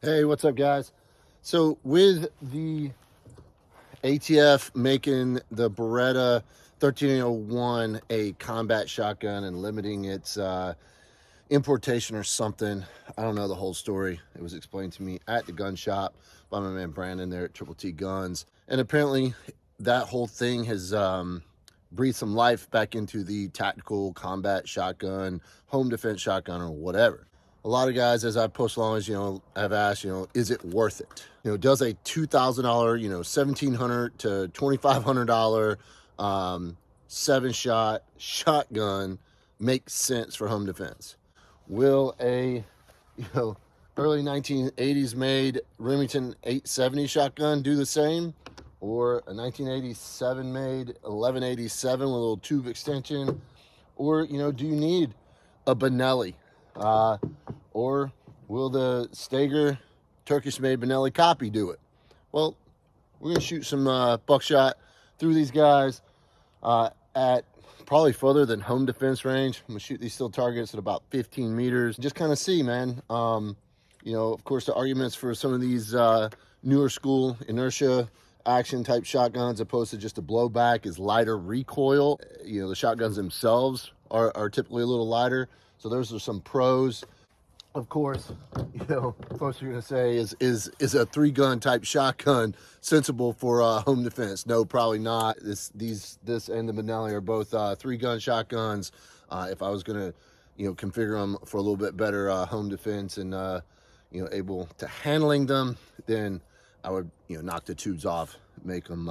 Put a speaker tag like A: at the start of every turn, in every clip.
A: Hey, what's up, guys? So with the ATF making the Beretta 1301 a combat shotgun and limiting its importation or something, I don't know the whole story. It was explained to me at the gun shop by my man Brandon there at Triple T Guns, and apparently that whole thing has breathed some life back into the tactical combat shotgun, home defense shotgun, or whatever. A lot of guys, as I post along, have asked, is it worth it? Does a $2,000, $1,700 to $2,500 seven-shot shotgun make sense for home defense? Will a, early 1980s made Remington 870 shotgun do the same? Or a 1987 made 1187 with a little tube extension? Or, do you need a Benelli? Or will the Stager Turkish made Benelli copy do it? Well, we're going to shoot some buckshot through these guys at probably further than home defense range. I'm going to shoot these steel targets at about 15 meters. Just kind of see, man. Of course, the arguments for some of these newer school inertia action type shotguns opposed to just a blowback is lighter recoil. The shotguns themselves are typically a little lighter. So those are some pros. Of course, folks are going to say, is a three-gun type shotgun sensible for home defense? No, probably not. This and the Benelli are both three-gun shotguns. If I was going to, configure them for a little bit better home defense and, able to handling them, then I would, knock the tubes off, make them,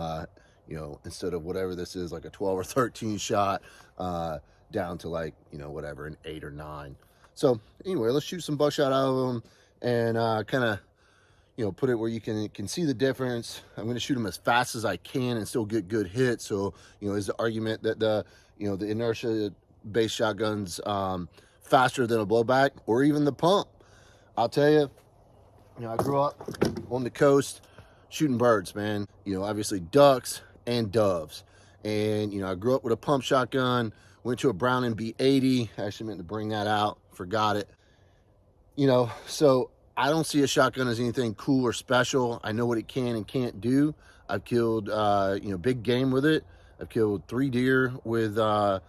A: instead of whatever this is, like a 12 or 13 shot, down to like, whatever, an 8 or 9. So anyway, let's shoot some buckshot out of them and kind of, put it where you can see the difference. I'm going to shoot them as fast as I can and still get good hits. So, is the argument that the inertia-based shotguns faster than a blowback or even the pump? I'll tell you, I grew up on the coast shooting birds, man. Obviously ducks and doves. And, I grew up with a pump shotgun, went to a Browning B80. I actually meant to bring that out, forgot it. So I don't see a shotgun as anything cool or special. I know what it can and can't do. I've killed, big game with it. I've killed 3 deer with a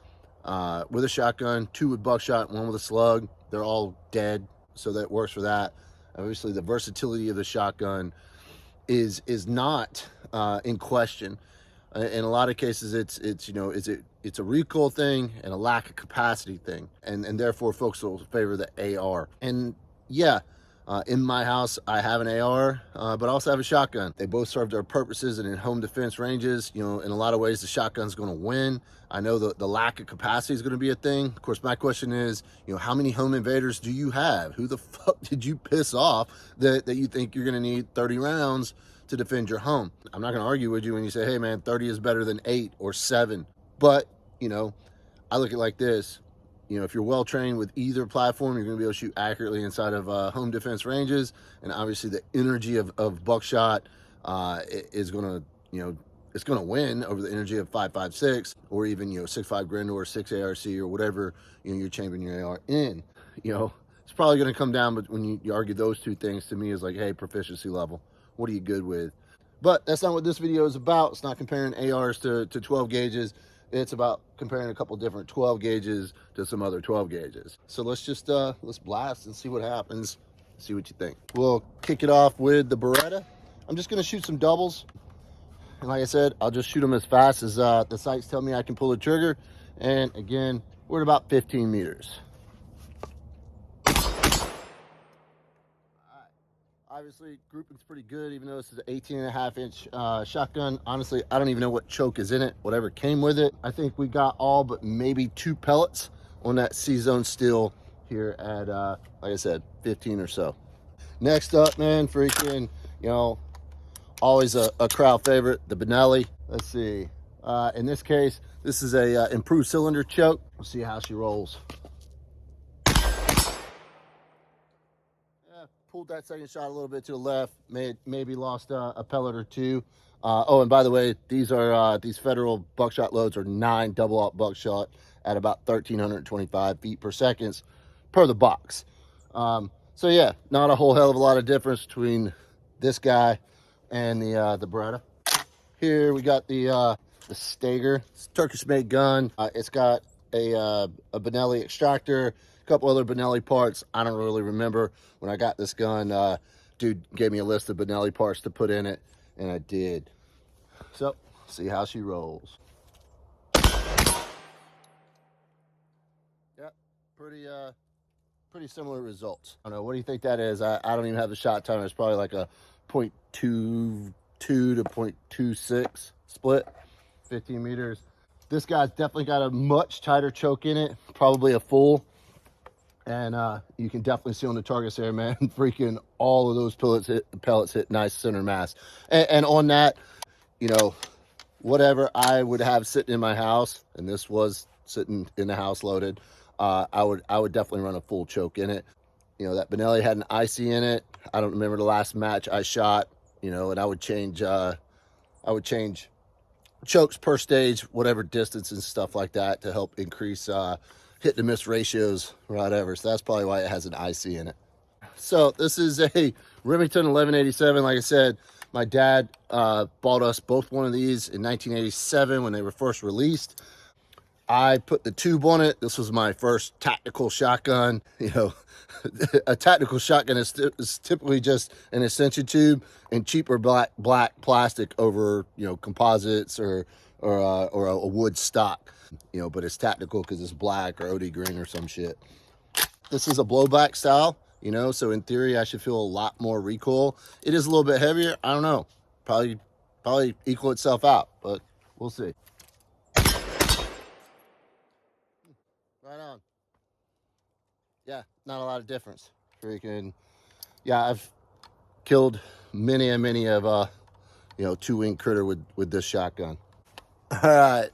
A: shotgun, 2 with buckshot, 1 with a slug. They're all dead, so that works for that. Obviously, the versatility of the shotgun is not in question. In a lot of cases, it's a recoil thing and a lack of capacity thing, and therefore folks will favor the AR. And yeah, in my house I have an AR, but I also have a shotgun. They both serve their purposes, and in home defense ranges, in a lot of ways the shotgun's going to win. I know the lack of capacity is going to be a thing. Of course, my question is, how many home invaders do you have? Who the fuck did you piss off that you think you're going to need 30 rounds to defend your home? I'm not going to argue with you when you say, hey man, 30 is better than 8 or 7. But, I look at it like this. If you're well trained with either platform, you're going to be able to shoot accurately inside of home defense ranges. And obviously the energy of buckshot is going to, it's going to win over the energy of 5.56 or even, 6.5 Grendel or 6 ARC or whatever, you're chambering your AR in. It's probably going to come down, but when you argue those two things, to me is like, hey, proficiency level. What are you good with? But that's not what this video is about. It's not comparing ARs to 12 gauges. It's about comparing a couple different 12 gauges to some other 12 gauges. So let's just, let's blast and see what happens. See what you think. We'll kick it off with the Beretta. I'm just gonna shoot some doubles. And like I said, I'll just shoot them as fast as the sights tell me I can pull the trigger. And again, we're at about 15 meters. Obviously, grouping's pretty good, even though this is an 18.5-inch shotgun. Honestly, I don't even know what choke is in it, whatever came with it. I think we got all but maybe 2 pellets on that C-zone steel here at, like I said, 15 or so. Next up, man, freaking, always a crowd favorite, the Benelli. Let's see. In this case, this is a improved cylinder choke. We'll see how she rolls. Pulled that second shot a little bit to the left, maybe lost a pellet or 2. Oh, and by the way, these federal buckshot loads are 9 double-aught buckshot at about 1,325 feet per second per the box. So yeah, not a whole hell of a lot of difference between this guy and the Beretta. Here we got the Stager. It's a Turkish-made gun. It's got a Benelli extractor, a couple other Benelli parts. I don't really remember. When I got this gun, dude gave me a list of Benelli parts to put in it, and I did. So, see how she rolls. Yep, pretty similar results. I don't know, what do you think that is? I don't even have the shot timer. It's probably like a 0.22 to 0.26 split, 15 meters. This guy's definitely got a much tighter choke in it, probably a full. And you can definitely see on the targets there, man, freaking all of those pellets hit nice center mass. And on that, you know, whatever I would have sitting in my house, and this was sitting in the house loaded, I would definitely run a full choke in it. You know, that Benelli had an IC in it. I don't remember the last match I shot, you know, and I would change chokes per stage, whatever distance and stuff like that, to help increase hit to miss ratios, whatever. So that's probably why it has an IC in it. So this is a Remington 1187. Like I said, my dad bought us both one of these in 1987 when they were first released. I put the tube on it. This was my first tactical shotgun. You know, a tactical shotgun is typically just an extension tube and cheaper black plastic over, you know, composites or a wood stock. You know, but it's tactical because it's black or OD green or some shit. This is a blowback style, you know, so in theory I should feel a lot more recoil. It is a little bit heavier. I don't know. Probably equal itself out, but we'll see. Right on. Yeah, not a lot of difference. Freaking, yeah, I've killed many of you know, two-wing critter with this shotgun. All right,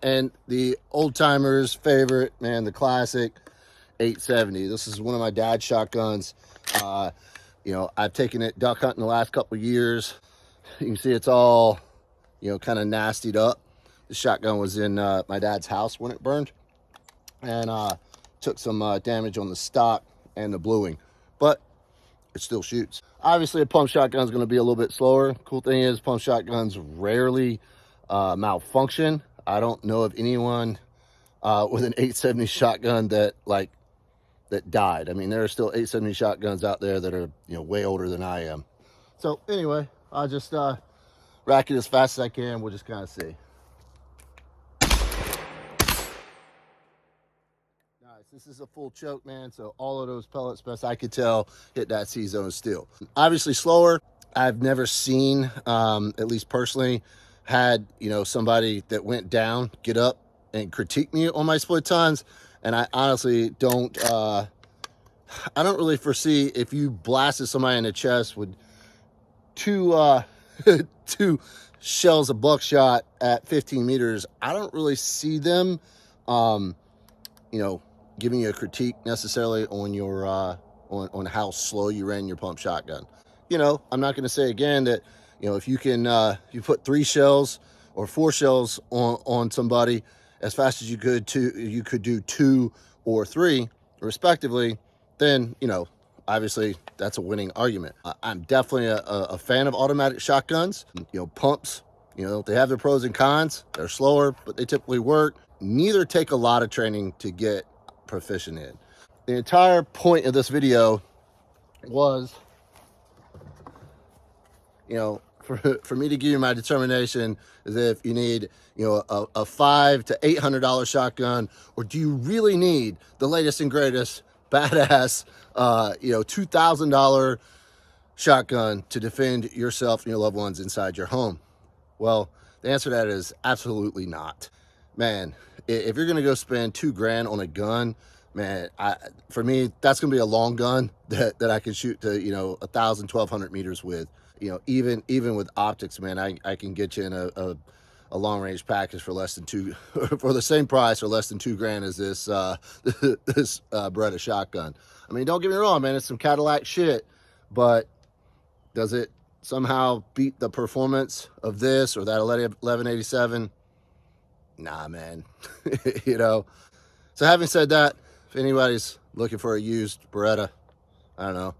A: and the old timers favorite, man, the classic 870. This is one of my dad's shotguns. You know, I've taken it duck hunting the last couple of years. You can see it's all, you know, kind of nastied up. The shotgun was in my dad's house when it burned, and took some damage on the stock and the bluing, but it still shoots. Obviously, a pump shotgun is going to be a little bit slower. Cool thing is, pump shotguns rarely malfunction. I don't know of anyone with an 870 shotgun that died. I mean, there are still 870 shotguns out there that are, you know, way older than I am. So anyway, I'll just rack it as fast as I can. We'll just kind of see. Nice. This is a full choke, man. So all of those pellets, best I could tell, hit that C-zone still. Obviously slower. I've never seen, at least personally, had, you know, somebody that went down get up and critique me on my split tons. And I honestly don't, I don't really foresee, if you blasted somebody in the chest with two shells of buckshot at 15 meters, I don't really see them, you know, giving you a critique necessarily on your, on how slow you ran your pump shotgun. You know, I'm not going to say again that, you know, if you can, you put 3 shells or 4 shells on somebody as fast as you could do 2 or 3 respectively, then, you know, obviously that's a winning argument. I'm definitely a fan of automatic shotguns. You know, pumps, you know, they have their pros and cons. They're slower, but they typically work. Neither take a lot of training to get proficient in. The entire point of this video was, you know, for me to give you my determination is if you need, you know, a $500 to $800 shotgun, or do you really need the latest and greatest badass, you know, $2,000 shotgun to defend yourself and your loved ones inside your home? Well, the answer to that is absolutely not. Man, if you're gonna go spend $2,000 on a gun, man, for me, that's gonna be a long gun that I can shoot to, you know, 1,000, 1,200 meters with. You know, even with optics, man, I can get you in a long range package for less than for the same price, or less than $2,000 as this this Beretta shotgun. I mean, don't get me wrong, man, it's some Cadillac shit, but does it somehow beat the performance of this or that 1187? Nah, man. You know. So having said that, if anybody's looking for a used Beretta, I don't know.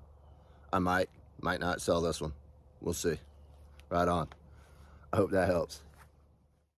A: I might not sell this one. We'll see. Right on. I hope that helps.